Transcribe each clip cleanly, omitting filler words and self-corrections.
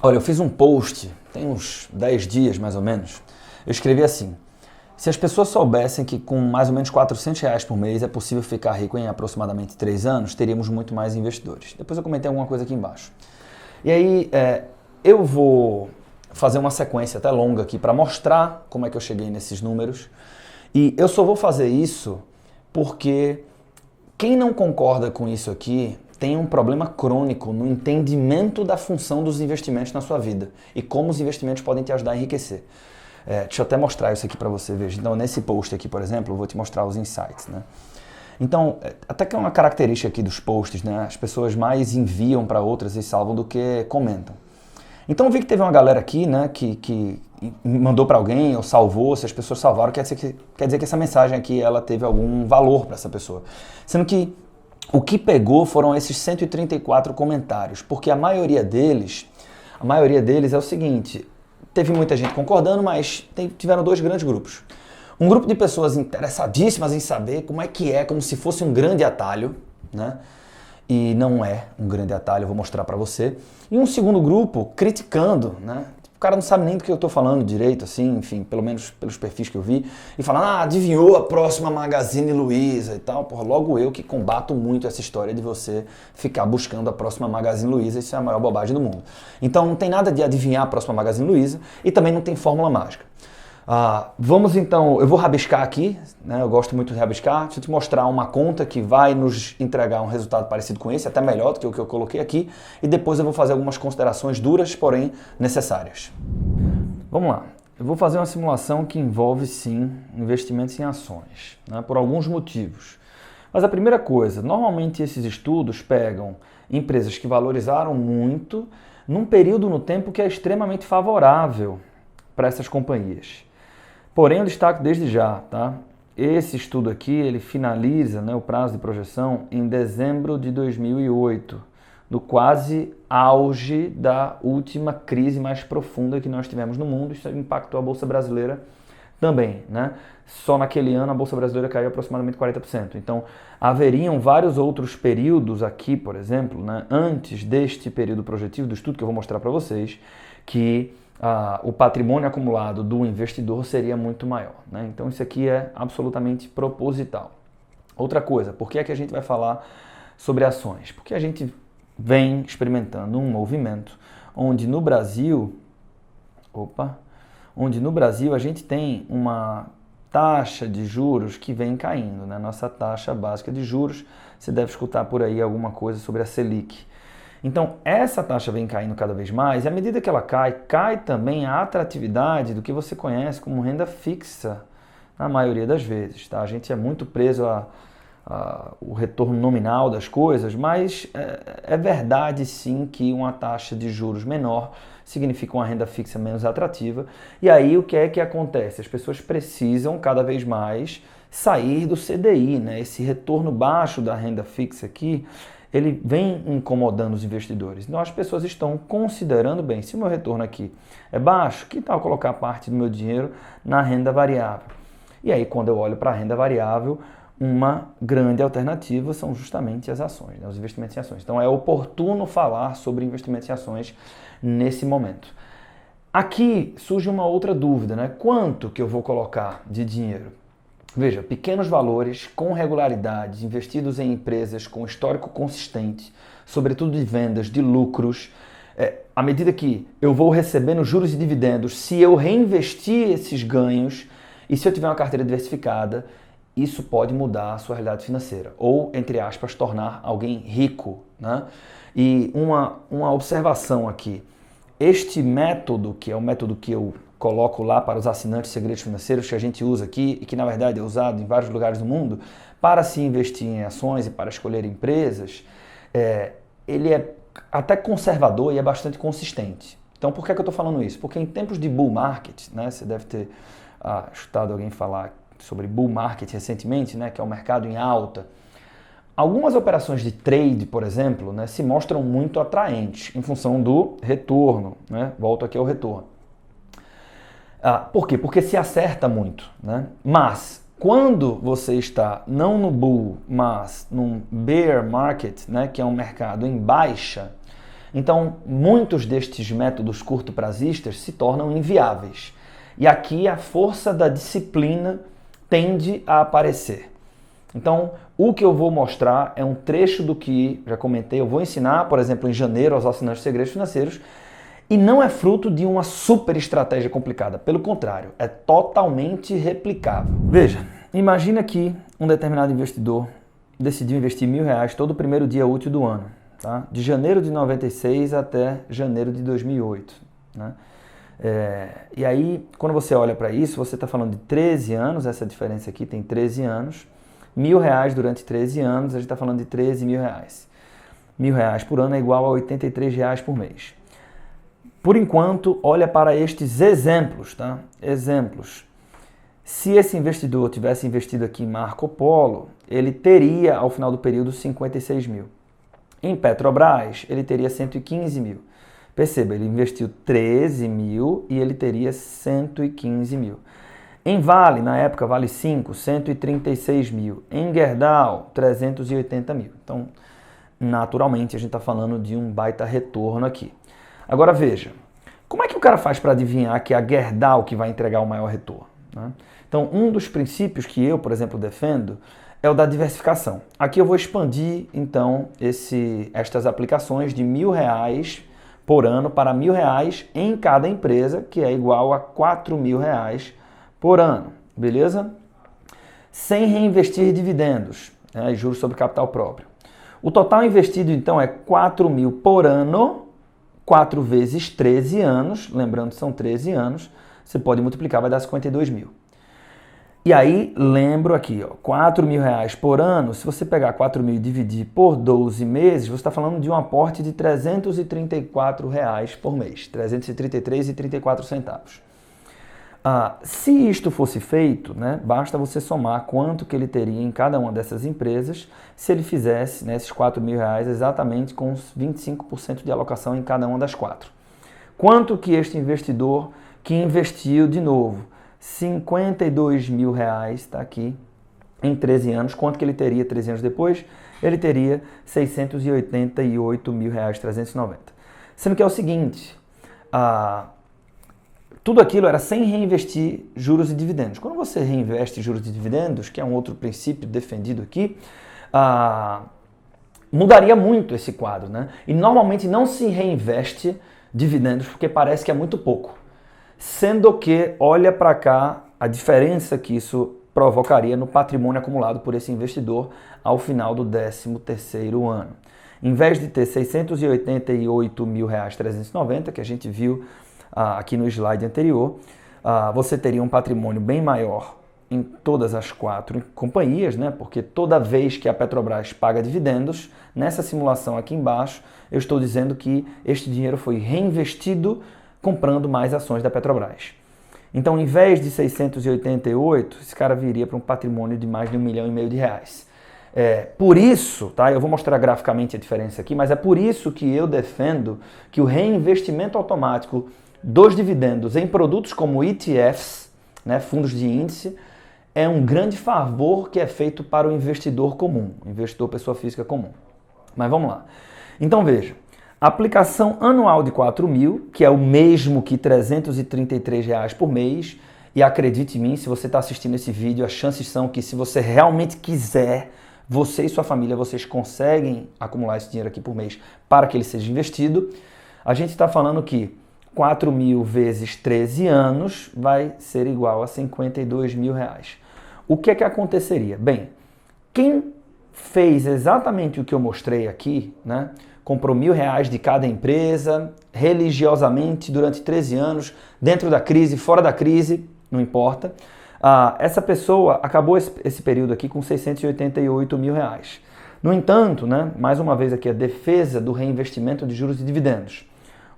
Olha, eu fiz um post, tem uns 10 dias mais ou menos. Eu escrevi assim: se as pessoas soubessem que com mais ou menos R$ 400 por mês é possível ficar rico em aproximadamente 3 anos, teríamos muito mais investidores. Depois eu comentei alguma coisa aqui embaixo. E aí, eu vou fazer uma sequência até longa aqui para mostrar como é que eu cheguei nesses números. E eu só vou fazer isso porque quem não concorda com isso aqui tem um problema crônico no entendimento da função dos investimentos na sua vida e como os investimentos podem te ajudar a enriquecer. Deixa eu até mostrar isso aqui para você, veja. Então, nesse post aqui, por exemplo, eu vou te mostrar os insights, né? Então, até que é uma característica aqui dos posts, né? As pessoas mais enviam para outras e salvam do que comentam. Então, eu vi que teve uma galera aqui, né, que mandou para alguém ou salvou. Se as pessoas salvaram, quer dizer que essa mensagem aqui ela teve algum valor para essa pessoa. Sendo que o que pegou foram esses 134 comentários, porque a maioria deles é o seguinte: teve muita gente concordando, mas tiveram dois grandes grupos. Um grupo de pessoas interessadíssimas em saber como se fosse um grande atalho, né? E não é um grande atalho, eu vou mostrar para você. E um segundo grupo criticando, né? O cara não sabe nem do que eu tô falando direito, assim, enfim, pelo menos pelos perfis que eu vi, e falando, adivinhou a próxima Magazine Luiza e tal. Porra, logo eu que combato muito essa história de você ficar buscando a próxima Magazine Luiza, isso é a maior bobagem do mundo. Então não tem nada de adivinhar a próxima Magazine Luiza e também não tem fórmula mágica. Vamos então, eu vou rabiscar aqui, né? Eu gosto muito de rabiscar. Deixa eu te mostrar uma conta que vai nos entregar um resultado parecido com esse, até melhor do que o que eu coloquei aqui, e depois eu vou fazer algumas considerações duras, porém necessárias. Vamos lá, eu vou fazer uma simulação que envolve sim investimentos em ações, né? Por alguns motivos. Mas a primeira coisa, normalmente esses estudos pegam empresas que valorizaram muito num período no tempo que é extremamente favorável para essas companhias. Porém, eu destaco desde já, tá? Esse estudo aqui, ele finaliza, né, o prazo de projeção em dezembro de 2008, no quase auge da última crise mais profunda que nós tivemos no mundo. Isso impactou a Bolsa Brasileira também, né? Só naquele ano a Bolsa Brasileira caiu aproximadamente 40%. Então, haveriam vários outros períodos aqui, por exemplo, né, antes deste período projetivo do estudo que eu vou mostrar para vocês, que o patrimônio acumulado do investidor seria muito maior, né? Então isso aqui é absolutamente proposital. Outra coisa, por que é que a gente vai falar sobre ações? Porque a gente vem experimentando um movimento onde no Brasil a gente tem uma taxa de juros que vem caindo, né? Nossa taxa básica de juros, você deve escutar por aí alguma coisa sobre a Selic. Então, essa taxa vem caindo cada vez mais, e à medida que ela cai também a atratividade do que você conhece como renda fixa, na maioria das vezes. Tá? A gente é muito preso ao retorno nominal das coisas, mas é verdade sim que uma taxa de juros menor significa uma renda fixa menos atrativa. E aí o que é que acontece? As pessoas precisam cada vez mais sair do CDI, né? Esse retorno baixo da renda fixa aqui, ele vem incomodando os investidores. Então as pessoas estão considerando, bem, se o meu retorno aqui é baixo, que tal colocar parte do meu dinheiro na renda variável? E aí quando eu olho para a renda variável, uma grande alternativa são justamente as ações, né? Os investimentos em ações. Então é oportuno falar sobre investimentos em ações nesse momento. Aqui surge uma outra dúvida, né? Quanto que eu vou colocar de dinheiro? Veja, pequenos valores com regularidade, investidos em empresas com histórico consistente, sobretudo de vendas, de lucros, à medida que eu vou recebendo juros e dividendos, se eu reinvestir esses ganhos e se eu tiver uma carteira diversificada, isso pode mudar a sua realidade financeira ou, entre aspas, tornar alguém rico, né? E uma observação aqui, este método, que é o método que eu coloco lá para os assinantes de segredos financeiros que a gente usa aqui e que na verdade é usado em vários lugares do mundo para se investir em ações e para escolher empresas, ele é até conservador e é bastante consistente. Então por que é que eu estou falando isso? Porque em tempos de bull market, né, você deve ter escutado alguém falar sobre bull market recentemente, né, que é o mercado em alta. Algumas operações de trade, por exemplo, né, se mostram muito atraentes em função do retorno, né? Volto aqui ao retorno. Por quê? Porque se acerta muito, né? Mas quando você está não no bull, mas num bear market, né, que é um mercado em baixa, Então, muitos destes métodos curto-prazistas se tornam inviáveis. E aqui a força da disciplina tende a aparecer. Então, o que eu vou mostrar é um trecho do que já comentei, eu vou ensinar, por exemplo, em janeiro aos assinantes de segredos financeiros, e não é fruto de uma super estratégia complicada. Pelo contrário, é totalmente replicável. Veja, imagina que um determinado investidor decidiu investir R$1.000 todo o primeiro dia útil do ano, tá? De janeiro de 96 até janeiro de 2008. Né? E aí, quando você olha para isso, você está falando de 13 anos, essa diferença aqui tem 13 anos, R$1.000 durante 13 anos, a gente está falando de R$13.000. R$1.000 por ano é igual a R$83 por mês. Por enquanto, olha para estes exemplos, tá? Exemplos. Se esse investidor tivesse investido aqui em Marco Polo, ele teria, ao final do período, 56 mil. Em Petrobras, ele teria 115 mil. Perceba, ele investiu 13 mil e ele teria 115 mil. Em Vale, na época, Vale 5, 136 mil. Em Gerdau, 380 mil. Então, naturalmente, a gente está falando de um baita retorno aqui. Agora veja, como é que o cara faz para adivinhar que é a Gerdau que vai entregar o maior retorno? Né? Então, um dos princípios que eu, por exemplo, defendo é o da diversificação. Aqui eu vou expandir, então, estas aplicações de R$1.000 por ano para R$1.000 em cada empresa, que é igual a R$4.000 por ano, beleza? Sem reinvestir dividendos, né, e juros sobre capital próprio. O total investido, então, é 4 mil por ano, 4 vezes 13 anos, lembrando que são 13 anos, você pode multiplicar, vai dar 52 mil. E aí, lembro aqui, ó, 4 mil reais por ano, se você pegar 4 mil e dividir por 12 meses, você está falando de um aporte de 334 reais por mês, 333,34 centavos. Se isto fosse feito, né, basta você somar quanto que ele teria em cada uma dessas empresas se ele fizesse, né, esses 4 mil reais exatamente com os 25% de alocação em cada uma das 4. Quanto que este investidor que investiu de novo 52 mil reais, está aqui, em 13 anos, quanto que ele teria 13 anos depois? Ele teria 688 mil reais, 390. Sendo que é o seguinte, tudo aquilo era sem reinvestir juros e dividendos. Quando você reinveste juros e dividendos, que é um outro princípio defendido aqui, mudaria muito esse quadro, né? E normalmente não se reinveste dividendos porque parece que é muito pouco. Sendo que, olha para cá, a diferença que isso provocaria no patrimônio acumulado por esse investidor ao final do 13º ano. Em vez de ter 688 mil reais 390, que a gente viu aqui no slide anterior, você teria um patrimônio bem maior em todas as 4 companhias, né? Porque toda vez que a Petrobras paga dividendos, nessa simulação aqui embaixo, eu estou dizendo que este dinheiro foi reinvestido comprando mais ações da Petrobras. Então, em vez de 688, esse cara viria para um patrimônio de mais de 1,5 milhão de reais. Por isso, tá? Eu vou mostrar graficamente a diferença aqui, mas é por isso que eu defendo que o reinvestimento automático dos dividendos em produtos como ETFs, né, fundos de índice, é um grande favor que é feito para o investidor comum, investidor pessoa física comum. Mas vamos lá. Então veja, a aplicação anual de 4 mil, que é o mesmo que 333 reais por mês, e acredite em mim, se você está assistindo esse vídeo, as chances são que se você realmente quiser, você e sua família, vocês conseguem acumular esse dinheiro aqui por mês para que ele seja investido. A gente está falando que 4 mil vezes 13 anos vai ser igual a 52 mil reais. O que é que aconteceria? Bem, quem fez exatamente o que eu mostrei aqui, né? Comprou R$1.000 de cada empresa, religiosamente, durante 13 anos, dentro da crise, fora da crise, não importa. Essa pessoa acabou esse período aqui com 688 mil reais. No entanto, né, mais uma vez aqui a defesa do reinvestimento de juros e dividendos.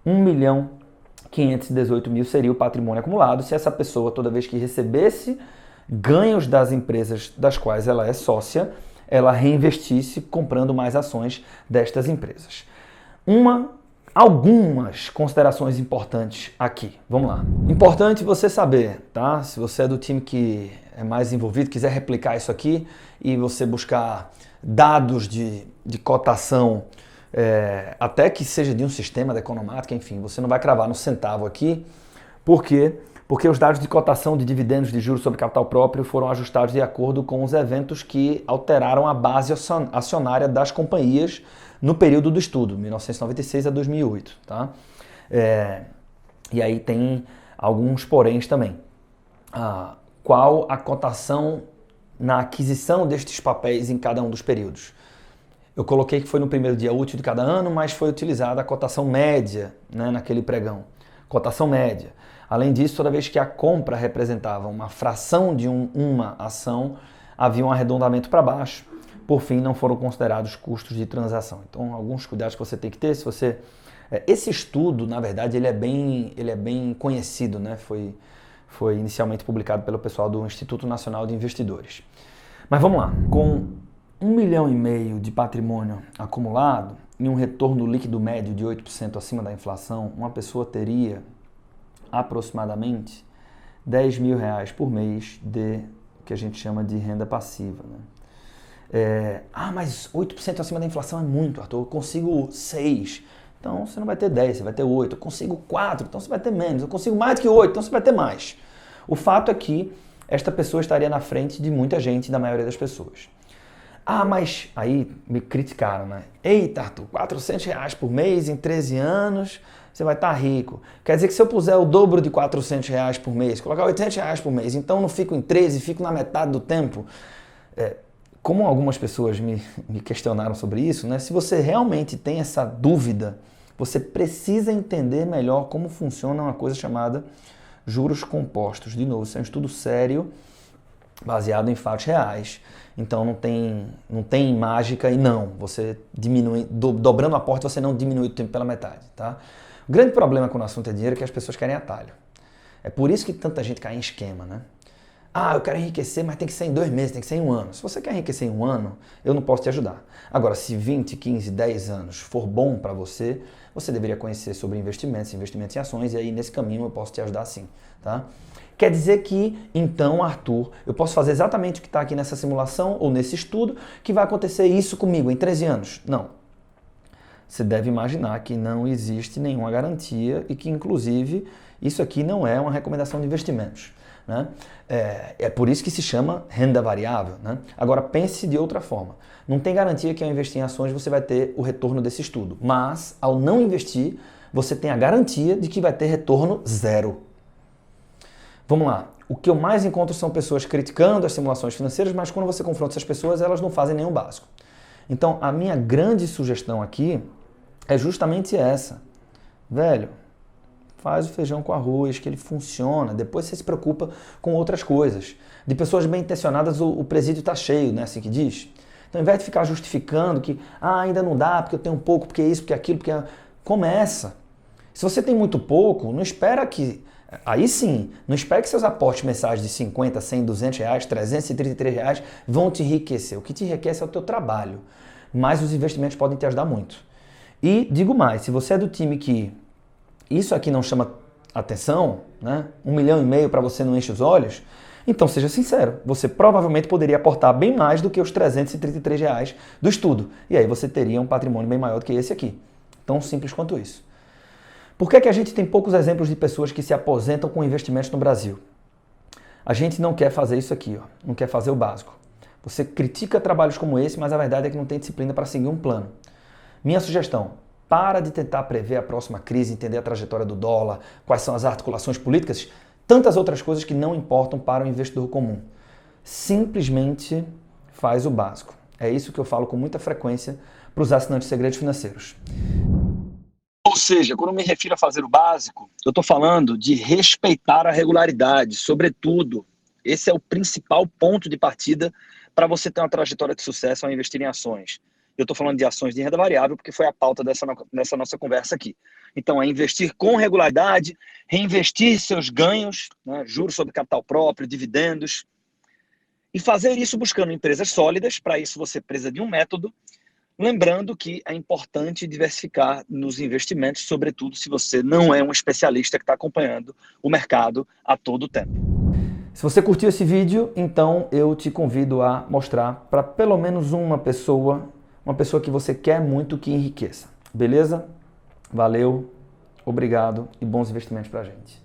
1.518.000 seria o patrimônio acumulado se essa pessoa, toda vez que recebesse ganhos das empresas das quais ela é sócia, ela reinvestisse comprando mais ações destas empresas. Algumas considerações importantes aqui. Vamos lá. Importante você saber, tá? Se você é do time que é mais envolvido, quiser replicar isso aqui e você buscar dados de cotação até que seja de um sistema da economática, enfim, você não vai cravar no centavo aqui. Por quê? Porque os dados de cotação de dividendos de juros sobre capital próprio foram ajustados de acordo com os eventos que alteraram a base acionária das companhias no período do estudo, 1996 a 2008. Tá? E aí tem alguns poréns também. Qual a cotação na aquisição destes papéis em cada um dos períodos? Eu coloquei que foi no primeiro dia útil de cada ano, mas foi utilizada a cotação média, né, naquele pregão. Cotação média. Além disso, toda vez que a compra representava uma fração de uma ação, havia um arredondamento para baixo. Por fim, não foram considerados custos de transação. Então, alguns cuidados que você tem que ter. Se você... Esse estudo, na verdade, ele é bem conhecido, né? Foi inicialmente publicado pelo pessoal do Instituto Nacional de Investidores. Mas vamos lá. Com 1,5 milhão de patrimônio acumulado e um retorno líquido médio de 8% acima da inflação, uma pessoa teria aproximadamente R$10 mil por mês de que a gente chama de renda passiva. Né? Mas 8% acima da inflação é muito, Arthur. Eu consigo 6%. Então você não vai ter 10, você vai ter 8. Eu consigo 4, então você vai ter menos. Eu consigo mais do que 8, então você vai ter mais. O fato é que esta pessoa estaria na frente de muita gente, da maioria das pessoas. Mas aí me criticaram, né? Eita, Arthur, R$400 por mês em 13 anos, você vai estar rico. Quer dizer que se eu puser o dobro de R$400 por mês, colocar R$800 por mês, então não fico em 13, fico na metade do tempo. Como algumas pessoas me questionaram sobre isso, né? Se você realmente tem essa dúvida, você precisa entender melhor como funciona uma coisa chamada juros compostos. De novo, isso é um estudo sério, baseado em fatos reais. Então não tem mágica e não. Você diminui, dobrando o aporte, você não diminui o tempo pela metade. Tá? O grande problema quando o assunto é dinheiro é que as pessoas querem atalho. É por isso que tanta gente cai em esquema, né? Eu quero enriquecer, mas tem que ser em 2 meses, tem que ser em 1 ano. Se você quer enriquecer em 1 ano, eu não posso te ajudar. Agora, se 20, 15, 10 anos for bom para você, você deveria conhecer sobre investimentos em ações, e aí nesse caminho eu posso te ajudar sim. Tá? Quer dizer que, então, Arthur, eu posso fazer exatamente o que está aqui nessa simulação ou nesse estudo, que vai acontecer isso comigo em 13 anos? Não. Você deve imaginar que não existe nenhuma garantia e que, inclusive, isso aqui não é uma recomendação de investimentos. Né? É por isso que se chama renda variável. Né? Agora, pense de outra forma. Não tem garantia que ao investir em ações você vai ter o retorno desse estudo, mas ao não investir, você tem a garantia de que vai ter retorno zero. Vamos lá. O que eu mais encontro são pessoas criticando as simulações financeiras, mas quando você confronta essas pessoas, elas não fazem nenhum básico. Então, a minha grande sugestão aqui é justamente essa. Velho, faz o feijão com arroz, que ele funciona. Depois você se preocupa com outras coisas. De pessoas bem intencionadas, o presídio está cheio, né? Assim que diz. Então, ao invés de ficar justificando que ainda não dá, porque eu tenho pouco, porque isso, porque aquilo, porque... Começa. Se você tem muito pouco, não espera que... Aí sim, não espere que seus aportes mensais de 50, 100, R$200, R$333 vão te enriquecer. O que te enriquece é o teu trabalho. Mas os investimentos podem te ajudar muito. E digo mais, se você é do time que isso aqui não chama atenção, né? 1,5 milhão para você não enche os olhos, então seja sincero, você provavelmente poderia aportar bem mais do que os R$333 do estudo. E aí você teria um patrimônio bem maior do que esse aqui. Tão simples quanto isso. Por que a gente tem poucos exemplos de pessoas que se aposentam com investimentos no Brasil? A gente não quer fazer isso aqui, ó, não quer fazer o básico. Você critica trabalhos como esse, mas a verdade é que não tem disciplina para seguir um plano. Minha sugestão, para de tentar prever a próxima crise, entender a trajetória do dólar, quais são as articulações políticas, tantas outras coisas que não importam para o investidor comum. Simplesmente faz o básico. É isso que eu falo com muita frequência para os assinantes de segredos financeiros. Ou seja, quando eu me refiro a fazer o básico, eu estou falando de respeitar a regularidade, sobretudo. Esse é o principal ponto de partida para você ter uma trajetória de sucesso ao investir em ações. Eu estou falando de ações de renda variável porque foi a pauta dessa nossa conversa aqui. Então, é investir com regularidade, reinvestir seus ganhos, né, juros sobre capital próprio, dividendos, e fazer isso buscando empresas sólidas. Para isso, você precisa de um método. Lembrando que é importante diversificar nos investimentos, sobretudo se você não é um especialista que está acompanhando o mercado a todo tempo. Se você curtiu esse vídeo, então eu te convido a mostrar para pelo menos uma pessoa uma pessoa que você quer muito que enriqueça. Beleza? Valeu, obrigado e bons investimentos pra gente.